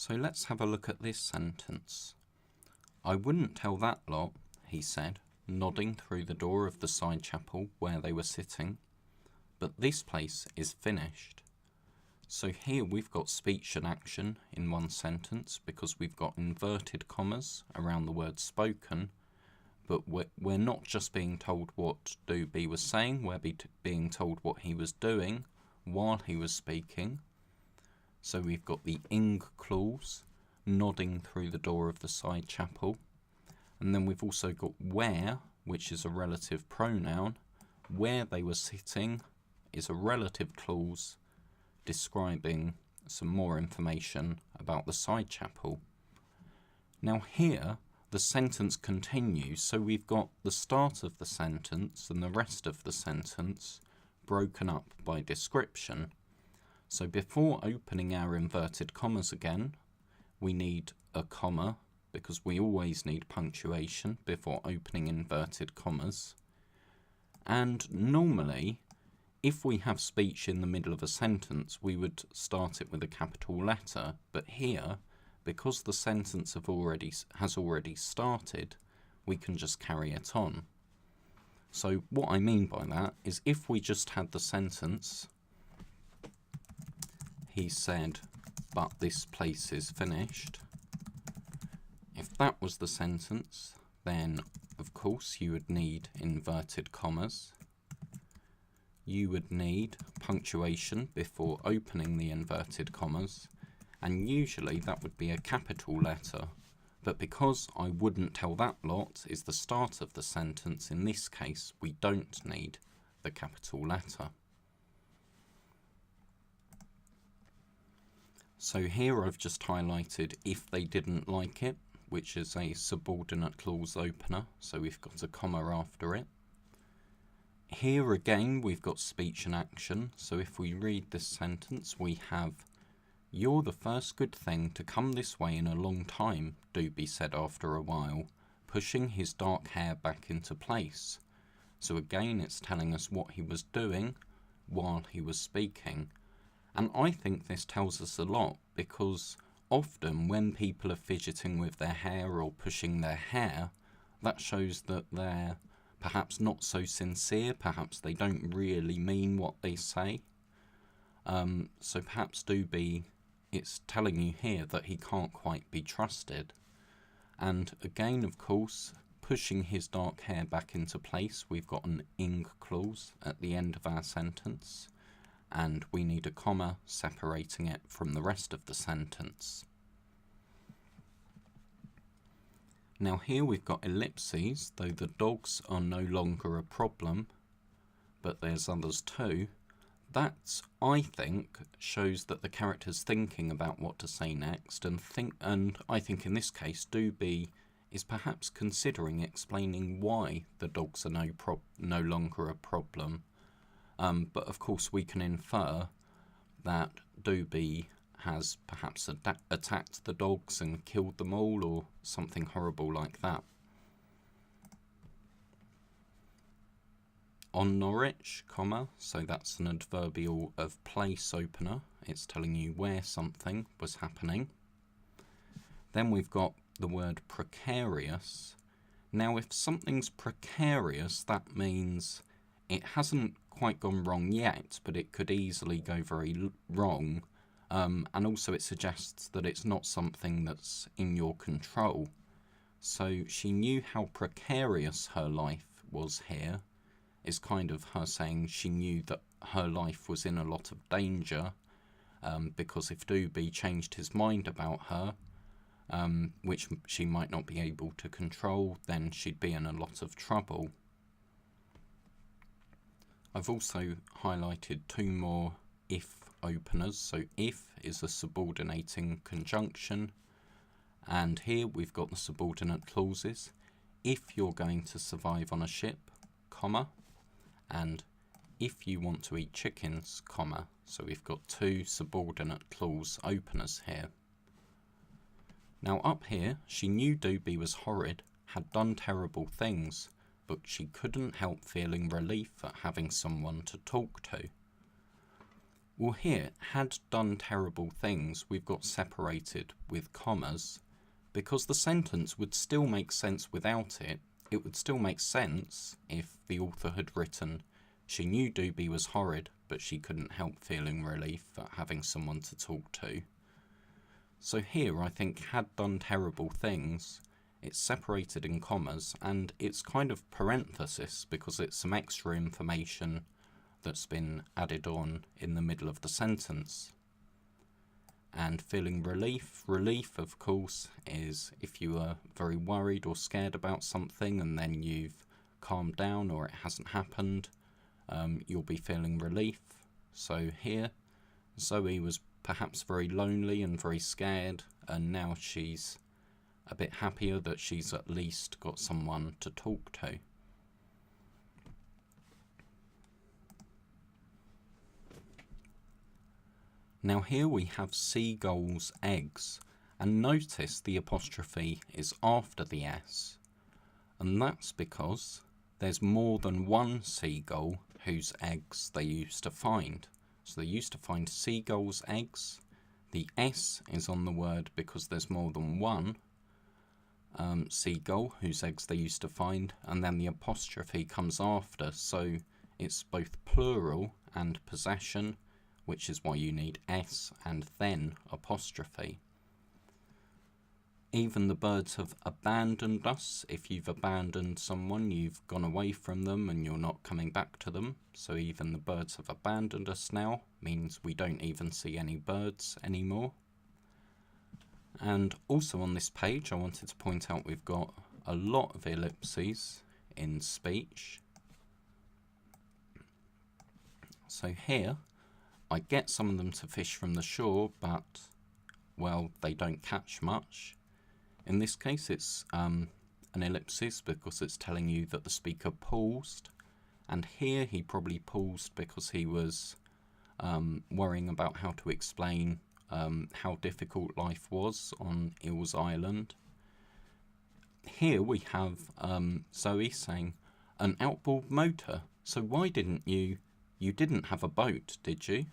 So let's have a look at this sentence. "I wouldn't tell that lot," he said, nodding through the door of the side chapel where they were sitting, "but this place is finished." So here we've got speech and action in one sentence because we've got inverted commas around the word spoken, but we're not just being told what Doobie was saying, we're being told what he was doing while he was speaking. So we've got the ing clause, nodding through the door of the side chapel. And then we've also got where, which is a relative pronoun. Where they were sitting is a relative clause describing some more information about the side chapel. Now here, the sentence continues, so we've got the start of the sentence and the rest of the sentence broken up by description. So before opening our inverted commas again, we need a comma, because we always need punctuation before opening inverted commas. And normally, if we have speech in the middle of a sentence, we would start it with a capital letter, but here, because the sentence has already started, we can just carry it on. So what I mean by that is if we just had the sentence, "He said, but this place is finished." If that was the sentence, then of course you would need inverted commas. You would need punctuation before opening the inverted commas, and usually that would be a capital letter. But because "I wouldn't tell that lot" is the start of the sentence, in this case we don't need the capital letter. So here I've just highlighted "if they didn't like it," which is a subordinate clause opener, so we've got a comma after it. Here again we've got speech and action, so if we read this sentence we have, "You're the first good thing to come this way in a long time," Doobie said after a while, pushing his dark hair back into place. So again it's telling us what he was doing while he was speaking. And I think this tells us a lot, because often when people are fidgeting with their hair or pushing their hair, that shows that they're perhaps not so sincere, perhaps they don't really mean what they say. So perhaps Doobie, it's telling you here that he can't quite be trusted. And again, of course, pushing his dark hair back into place, we've got an ing clause at the end of our sentence, and we need a comma separating it from the rest of the sentence. Now here we've got ellipses, though the dogs are no longer a problem, but there's others too. That, I think, shows that the character's thinking about what to say next, and I think in this case Doobie is perhaps considering explaining why the dogs are no longer a problem. But of course we can infer that Doobie has perhaps attacked the dogs and killed them all, or something horrible like that. On Norwich, comma, so that's an adverbial of place opener. It's telling you where something was happening. Then we've got the word precarious. Now if something's precarious, that means it hasn't quite gone wrong yet, but it could easily go very wrong. And also it suggests that it's not something that's in your control. So she knew how precarious her life was here. Is kind of her saying she knew that her life was in a lot of danger, because if Doobie changed his mind about her, which she might not be able to control, then she'd be in a lot of trouble. I've also highlighted two more if openers. So if is a subordinating conjunction, and here we've got the subordinate clauses. If you're going to survive on a ship, comma, and if you want to eat chickens, comma. So we've got two subordinate clause openers here. Now up here, she knew Doobie was horrid, had done terrible things, but she couldn't help feeling relief at having someone to talk to. Well, here, had done terrible things, we've got separated with commas, because the sentence would still make sense without it. It would still make sense if the author had written, she knew Doobie was horrid, but she couldn't help feeling relief at having someone to talk to. So here, I think, had done terrible things, it's separated in commas, and it's kind of parenthesis because it's some extra information that's been added on in the middle of the sentence. And feeling relief. Relief, of course, is if you are very worried or scared about something and then you've calmed down or it hasn't happened, you'll be feeling relief. So here, Zoe was perhaps very lonely and very scared, and now she's a bit happier that she's at least got someone to talk to. Now here we have seagulls' eggs, and notice the apostrophe is after the S, and that's because there's more than one seagull whose eggs they used to find. So they used to find seagulls' eggs. The S is on the word because there's more than one seagull whose eggs they used to find, and then the apostrophe comes after, so it's both plural and possession, which is why you need S and then apostrophe. Even the birds have abandoned us. If you've abandoned someone, you've gone away from them and you're not coming back to them. So even the birds have abandoned us now means we don't even see any birds anymore. And also on this page, I wanted to point out we've got a lot of ellipses in speech. So here, I get some of them to fish from the shore, but, well, they don't catch much. In this case, it's an ellipsis because it's telling you that the speaker paused. And here he probably paused because he was worrying about how to explain how difficult life was on Eels Island. Here we have Zoe saying, an outboard motor. So why didn't you didn't have a boat, did you?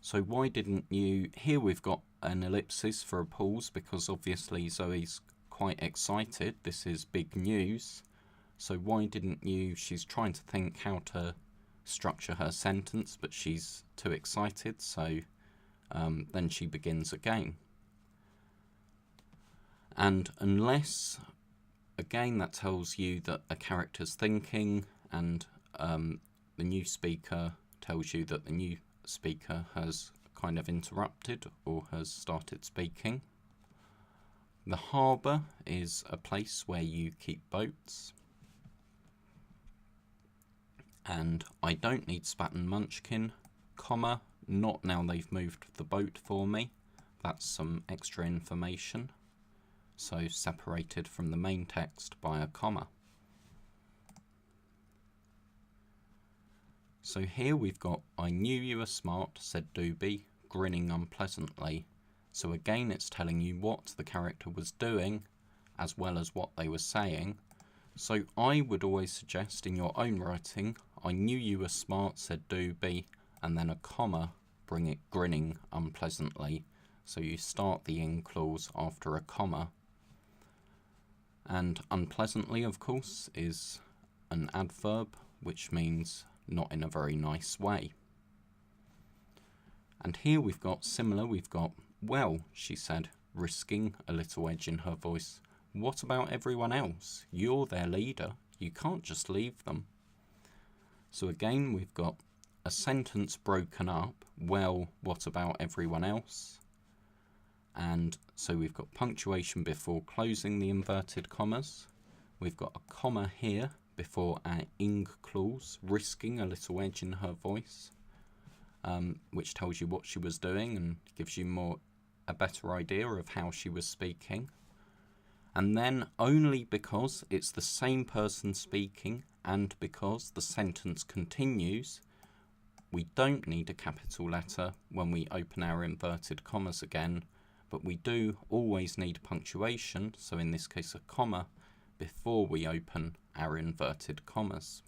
So why didn't you, here we've got an ellipsis for a pause because obviously Zoe's quite excited, this is big news. So why didn't you, she's trying to think how to structure her sentence, but she's too excited, so then she begins again. And unless, again, that tells you that a character's thinking, and the new speaker tells you that the new speaker has kind of interrupted or has started speaking. The harbour is a place where you keep boats. And I don't need Spat and Munchkin, comma, not now they've moved the boat for me. That's some extra information. So separated from the main text by a comma. So here we've got, I knew you were smart, said Doobie, grinning unpleasantly. So again it's telling you what the character was doing, as well as what they were saying. So I would always suggest in your own writing, I knew you were smart, said Doobie, and then a comma, bring it grinning unpleasantly. So you start the in clause after a comma. And unpleasantly, of course, is an adverb, which means not in a very nice way. And here we've got similar, we've got, well, she said, risking a little edge in her voice. What about everyone else? You're their leader. You can't just leave them. So again, we've got a sentence broken up. Well, what about everyone else? And so we've got punctuation before closing the inverted commas. We've got a comma here before our ing clause, risking a little edge in her voice, which tells you what she was doing and gives you a better idea of how she was speaking. And then only because it's the same person speaking and because the sentence continues, we don't need a capital letter when we open our inverted commas again, but we do always need punctuation, so in this case a comma, before we open our inverted commas.